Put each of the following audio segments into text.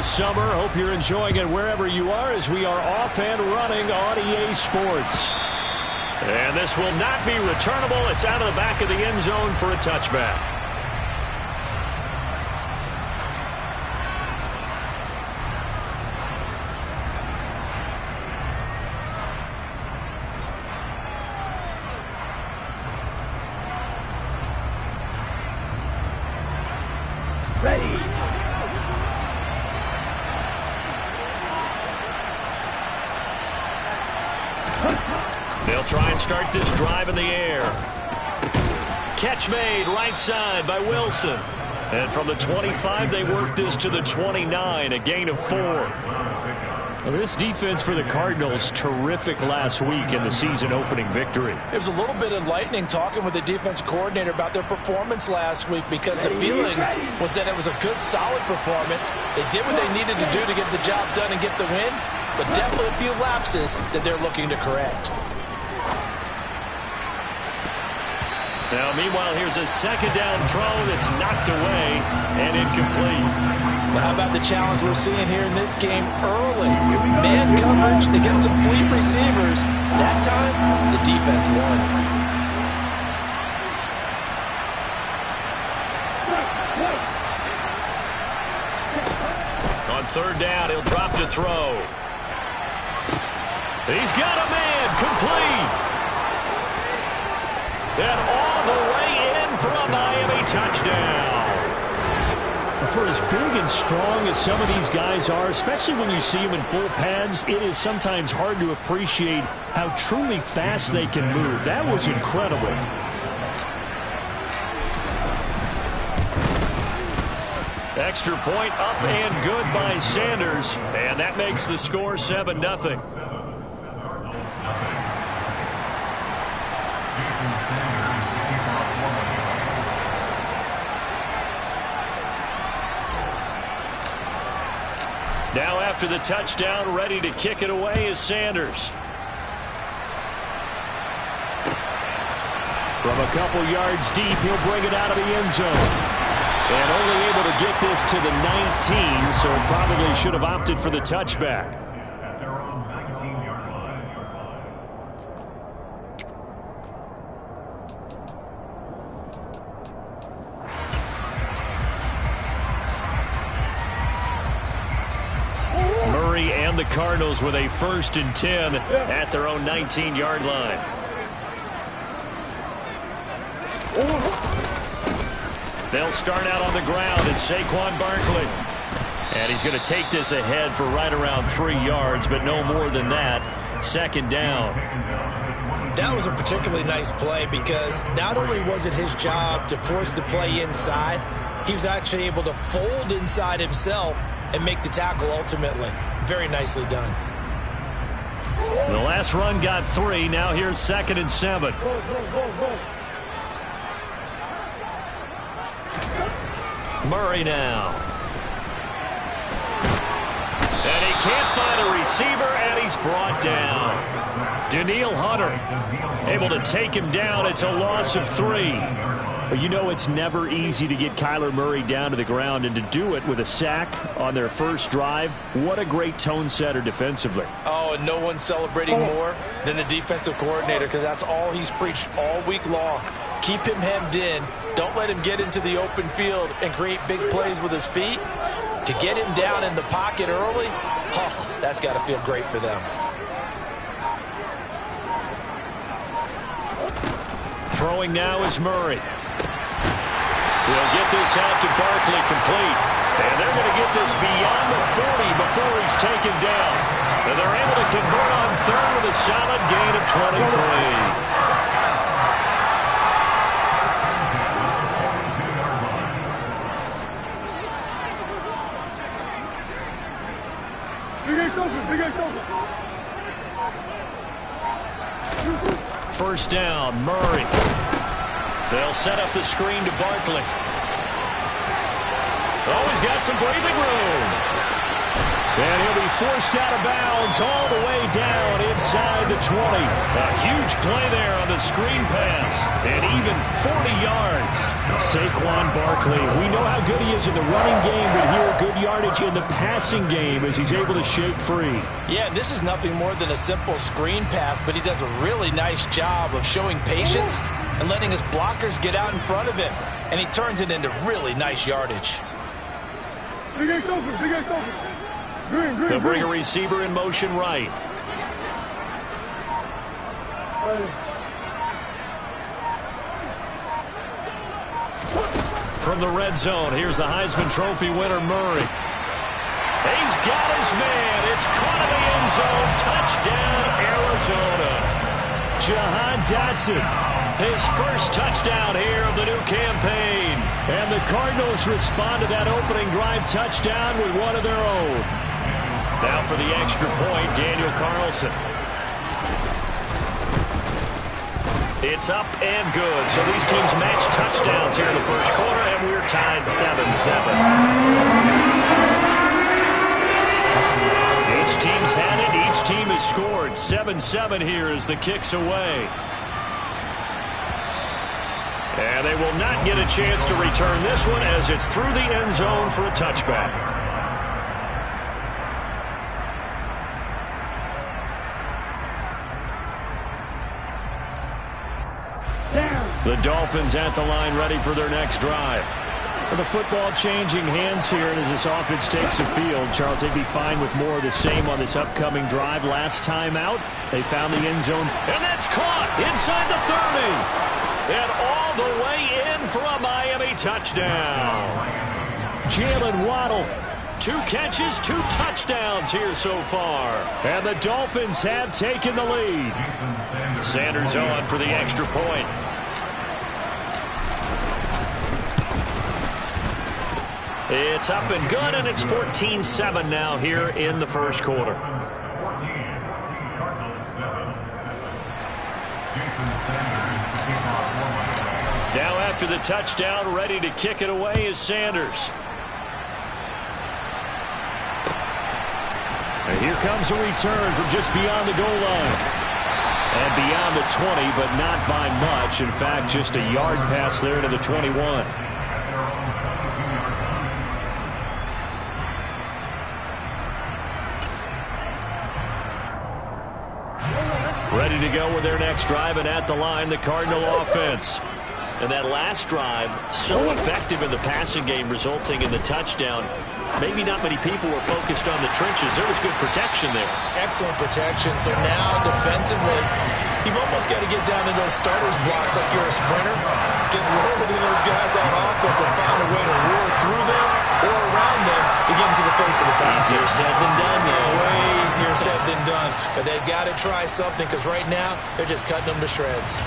this summer. Hope you're enjoying it wherever you are as we are off and running on EA Sports. And this will not be returnable. It's out of the back of the end zone for a touchback. They'll try and start this drive in the air. Catch made right side by Wilson. And from the 25, they work this to the 29, a gain of 4. Well, this defense for the Cardinals, terrific last week in the season-opening victory. It was a little bit enlightening talking with the defense coordinator about their performance last week because the feeling was that it was a good, solid performance. They did what they needed to do to get the job done and get the win, but definitely a few lapses that they're looking to correct. Now, meanwhile, here's a second down throw that's knocked away and incomplete. Well, how about the challenge we're seeing here in this game early? Man coverage against some fleet receivers. That time, the defense won. On third down, he'll drop to throw. He's got a man, complete. And all the way in for a Miami touchdown. For as big and strong as some of these guys are, especially when you see them in full pads, it is sometimes hard to appreciate how truly fast they can move. That was incredible. Extra point up and good by Sanders. And that makes the score 7-0. Now after the touchdown, ready to kick it away is Sanders. From a couple yards deep, he'll bring it out of the end zone. And only able to get this to the 19, so probably should have opted for the touchback. And the Cardinals with a 1st and 10 at their own 19-yard line. They'll start out on the ground. It's Saquon Barkley. And he's going to take this ahead for right around 3 yards, but no more than that. 2nd down. That was a particularly nice play because not only was it his job to force the play inside, he was actually able to fold inside himself and make the tackle ultimately. Very nicely done. The last run got 3. Now here's 2nd and 7. Murray now. And he can't find a receiver, and he's brought down. Danielle Hunter able to take him down. It's a loss of 3. But you know it's never easy to get Kyler Murray down to the ground, and to do it with a sack on their first drive, what a great tone setter defensively. Oh, and no one's celebrating more than the defensive coordinator because that's all he's preached all week long. Keep him hemmed in. Don't let him get into the open field and create big plays with his feet. To get him down in the pocket early, oh, that's got to feel great for them. Throwing now is Murray. He'll get this out to Barkley, complete. And they're going to get this beyond the 40 before he's taken down. And they're able to convert on 3rd with a solid gain of 23. First down, Murray. They'll set up the screen to Barkley. Oh, he's got some breathing room. And he'll be forced out of bounds all the way down inside the 20. A huge play there on the screen pass. And even 40 yards. Saquon Barkley, we know how good he is in the running game, but here good yardage in the passing game as he's able to shake free. Yeah, this is nothing more than a simple screen pass, but he does a really nice job of showing patience and letting his blockers get out in front of him. And he turns it into really nice yardage. Big A's open, Big A's open. Green, They'll bring a receiver in motion right. From the red zone, here's the Heisman Trophy winner, Murray. He's got his man. It's caught in the end zone. Touchdown, Arizona. Jahan Dotson, his first touchdown here of the new campaign. And the Cardinals respond to that opening drive touchdown with one of their own. Now for the extra point, Daniel Carlson. It's up and good. So these teams match touchdowns here in the first quarter, and we're tied 7-7. Each team's had it. Each team has scored. 7-7 here as the kick's away. And they will not get a chance to return this one as it's through the end zone for a touchback. The Dolphins at the line ready for their next drive. With the football changing hands here as this offense takes the field. Charles, they'd be fine with more of the same on this upcoming drive. Last time out, they found the end zone. And that's caught inside the 30. And all the way in for a Miami touchdown. Jalen Waddle, 2 catches, 2 touchdowns here so far. And the Dolphins have taken the lead. Sanders on for the extra point. It's up and good, and it's 14-7 now here in the first quarter. Now after the touchdown, ready to kick it away is Sanders. And here comes a return from just beyond the goal line. And beyond the 20, but not by much. In fact, just a yard pass there to the 21. Ready to go with their next drive, and at the line, the Cardinal offense. And that last drive, so effective in the passing game, resulting in the touchdown. Maybe not many people were focused on the trenches. There was good protection there. Excellent protection. So now, defensively, you've almost got to get down to those starters blocks like you're a sprinter. Get lower than those guys on offense and find a way to roar through them or around them to get into the face of the pass. Easier said than done, though. Way easier said than done. But they've got to try something because right now, they're just cutting them to shreds.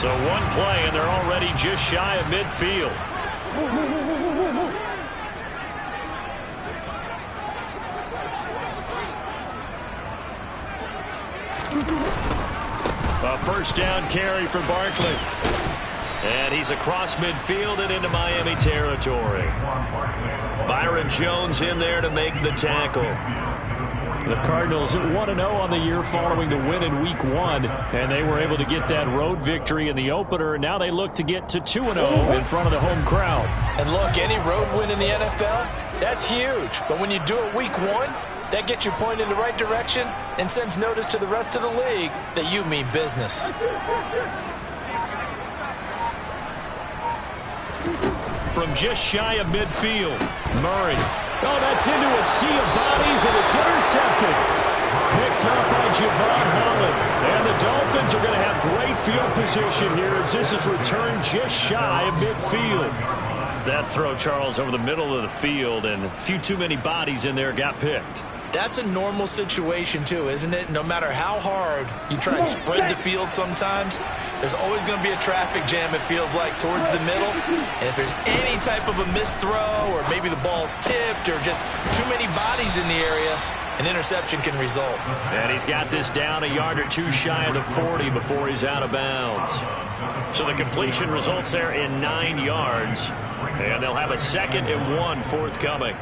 So one play, and they're already just shy of midfield. A first down carry for Barkley. And he's across midfield and into Miami territory. Byron Jones in there to make the tackle. The Cardinals at 1-0 on the year following the win in Week 1, and they were able to get that road victory in the opener, and now they look to get to 2-0 in front of the home crowd. And look, any road win in the NFL, that's huge. But when you do it Week 1, that gets you pointed in the right direction and sends notice to the rest of the league that you mean business. From just shy of midfield, Murray. Oh, that's into a sea of bodies, and it's intercepted. Picked up by Javon Holland. And the Dolphins are going to have great field position here as this is returned just shy of midfield. That throw, Charles, over the middle of the field, and a few too many bodies in there got picked. That's a normal situation, too, isn't it? No matter how hard you try and spread the field sometimes, there's always going to be a traffic jam, it feels like, towards the middle. And if there's any type of a missed throw or maybe the ball's tipped or just too many bodies in the area, an interception can result. And he's got this down a yard or two shy of the 40 before he's out of bounds. So the completion results there in 9 yards. And they'll have a 2nd and 1 forthcoming.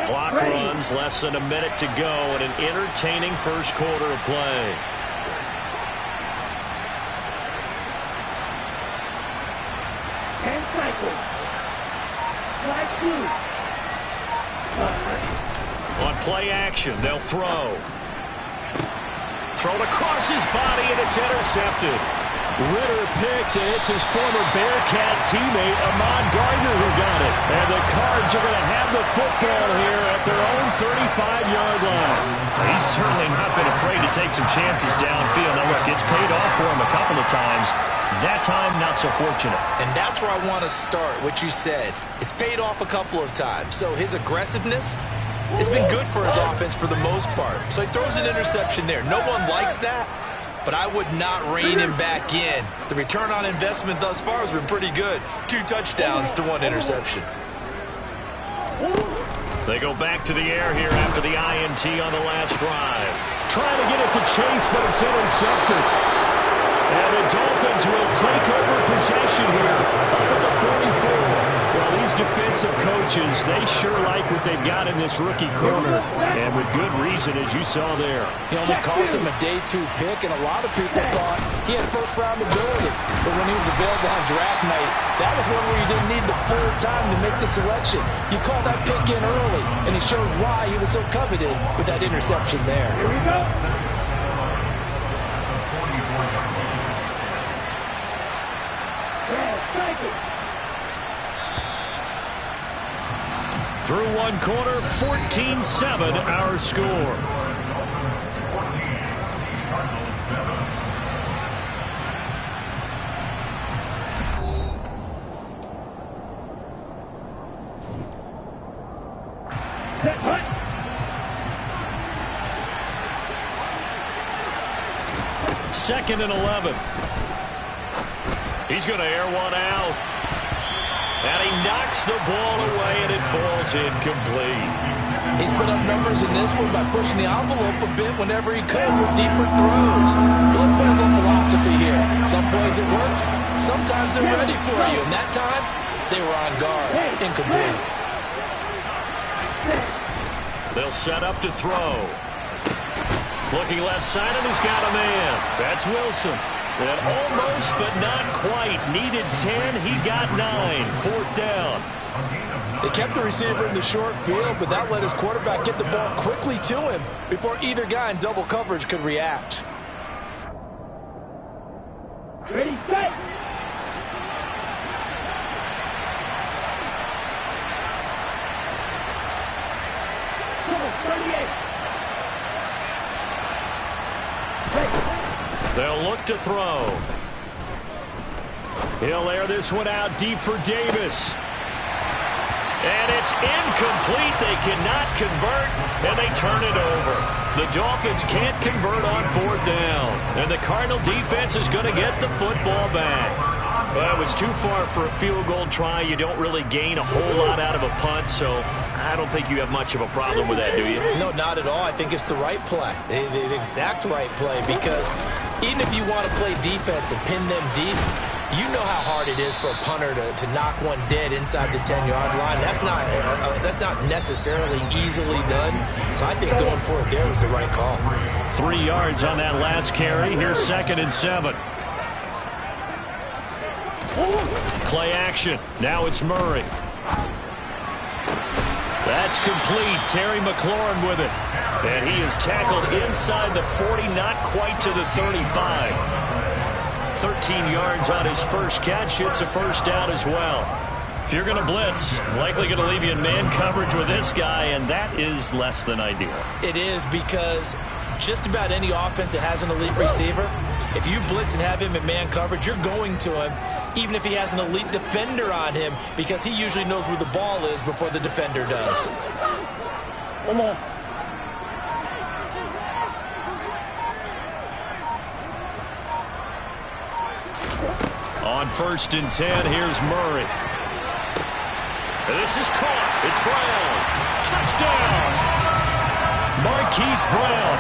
Clock runs, less than a minute to go in an entertaining first quarter of play. On play action, they'll throw. Thrown across his body, and it's intercepted. Ritter picked, and it's his former Bearcat teammate, Ahmad Gardner, who got it. And the Cards are going to have the football here at their own 35-yard line. He's certainly not been afraid to take some chances downfield. Now, look, it's paid off for him a couple of times. That time, not so fortunate. And that's where I want to start, what you said. It's paid off a couple of times. So his aggressiveness has been good for his offense for the most part. So he throws an interception there. No one likes that, but I would not rein him back in. The return on investment thus far has been pretty good. 2 touchdowns to 1 interception. They go back to the air here after the INT on the last drive. Trying to get it to Chase, but it's intercepted. And the Dolphins will take over possession here up at the 44. Well, these defensive coaches, they sure like what they've got in this rookie corner, and with good reason, as you saw there. He only cost him a day 2 pick, and a lot of people thought he had first-round ability. But when he was available on draft night, that was one where you didn't need the full time to make the selection. You call that pick in early, and it shows why he was so coveted with that interception there. Here we go. Through 1 quarter, 14-7 our score. Second and 11. He's going to air one out. And he knocks the ball away, and it falls incomplete. He's put up numbers in this one by pushing the envelope a bit whenever he could with deeper throws. But let's play a little philosophy here. Some plays it works. Sometimes they're ready for you. And that time, they were on guard. Incomplete. They'll set up to throw. Looking left side, and he's got a man. That's Wilson. And almost, but not quite. Needed 10. He got 9. 4th down. They kept the receiver in the short field, but that let his quarterback get the ball quickly to him before either guy in double coverage could react. Ready, set. They'll look to throw. He'll air this one out deep for Davis. And it's incomplete. They cannot convert, and they turn it over. The Dolphins can't convert on 4th down. And the Cardinal defense is going to get the football back. Well, it was too far for a field goal try. You don't really gain a whole lot out of a punt, so I don't think you have much of a problem with that, do you? No, not at all. I think it's the right play, the exact right play, because even if you want to play defense and pin them deep, you know how hard it is for a punter to knock one dead inside the 10-yard line. That's not necessarily easily done. So I think going for it there was the right call. 3 yards on that last carry. Here's 2nd and 7. Play action. Now it's Murray. That's complete. Terry McLaurin with it. And he is tackled inside the 40, not quite to the 35. 13 yards on his first catch. It's a 1st down as well. If you're going to blitz, likely going to leave you in man coverage with this guy, and that is less than ideal. It is, because just about any offense that has an elite receiver, if you blitz and have him in man coverage, you're going to him, even if he has an elite defender on him, because he usually knows where the ball is before the defender does. Come on. On 1st and 10, here's Murray. This is caught. It's Brown. Touchdown. Marquise Brown,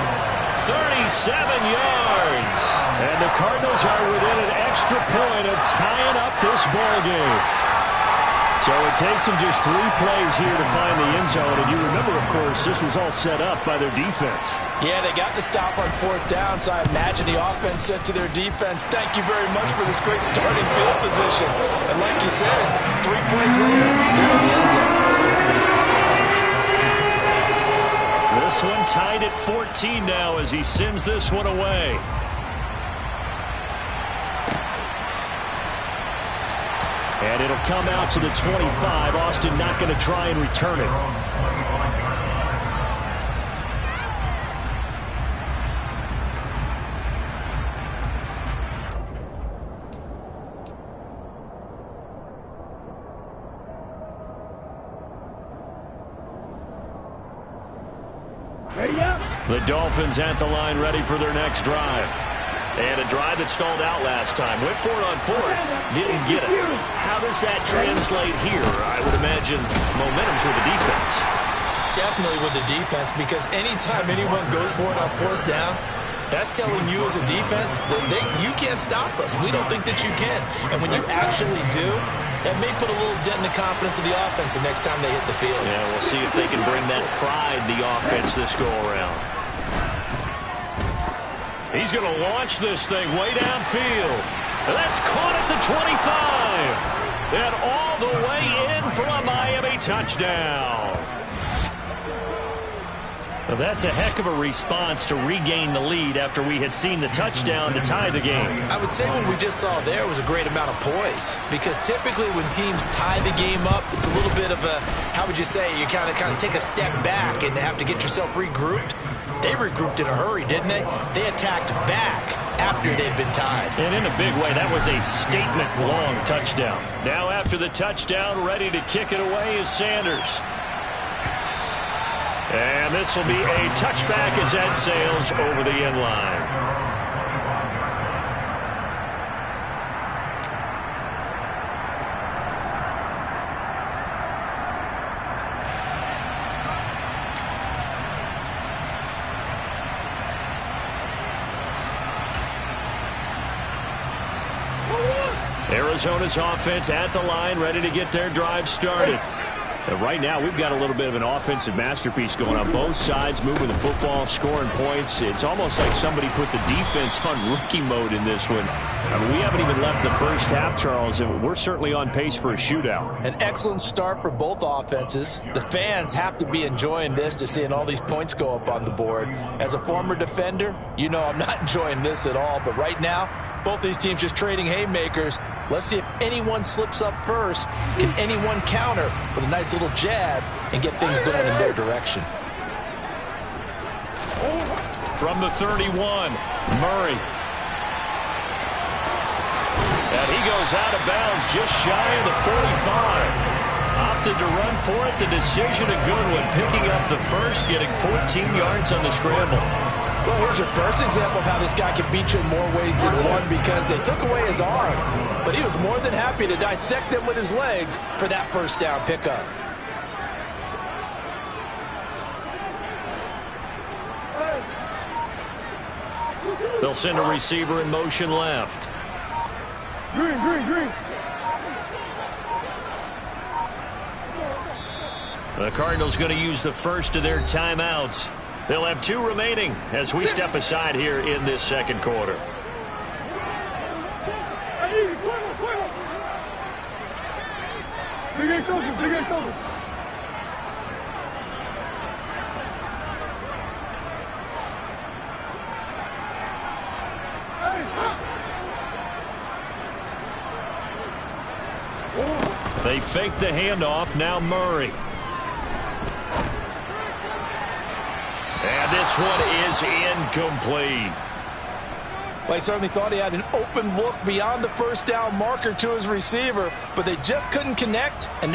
37 yards. And the Cardinals are within an extra point of tying up this ball game. So it takes them just 3 plays here to find the end zone. And you remember, of course, this was all set up by their defense. Yeah, they got the stop on 4th down, so I imagine the offense said to their defense, thank you very much for this great starting field position. And like you said, 3 plays later, they're in the end zone. This one tied at 14 now as he sends this one away. And it'll come out to the 25. Austin not going to try and return it. The Dolphins at the line ready for their next drive. And a drive that stalled out last time. Went for it on 4th. Didn't get it. How does that translate here? I would imagine momentum's with the defense. Definitely with the defense, because anytime anyone goes for it on 4th down, that's telling you as a defense that you can't stop us. We don't think that you can. And when you actually do, that may put a little dent in the confidence of the offense the next time they hit the field. Yeah, we'll see if they can bring that pride in the offense this go-around. He's going to launch this thing way downfield. That's caught at the 25. And all the way in for a Miami touchdown. Well, that's a heck of a response to regain the lead after we had seen the touchdown to tie the game. I would say what we just saw there was a great amount of poise, because typically when teams tie the game up, it's a little bit of a, how would you say, you kind of take a step back and have to get yourself regrouped. They regrouped in a hurry, didn't they? They attacked back after they'd been tied. And in a big way, that was a statement-long touchdown. Now after the touchdown, ready to kick it away is Sanders. And this will be a touchback as that sails over the end line. Arizona's offense at the line, ready to get their drive started. And right now, we've got a little bit of an offensive masterpiece going on both sides, moving the football, scoring points. It's almost like somebody put the defense on rookie mode in this one. I mean, we haven't even left the first half, Charles, and we're certainly on pace for a shootout. An excellent start for both offenses. The fans have to be enjoying this, to seeing all these points go up on the board. As a former defender, you know I'm not enjoying this at all. But right now, both these teams just trading haymakers. Let's see if anyone slips up first. Can anyone counter with a nice little jab and get things going in their direction? From the 31, Murray. And he goes out of bounds just shy of the 45. Opted to run for it. The decision a good one. Picking up the first, getting 14 yards on the scramble. Well, here's your first example of how this guy can beat you in more ways than one, because they took away his arm, but he was more than happy to dissect them with his legs for that first down pickup. They'll send a receiver in motion left. Green. The Cardinals going to use the first of their timeouts. They'll have 2 remaining as we step aside here in this second quarter. Big Ace open. They fake the handoff. Now Murray. And this one is incomplete. Well, he certainly thought he had an open look beyond the first down marker to his receiver, but they just couldn't connect. And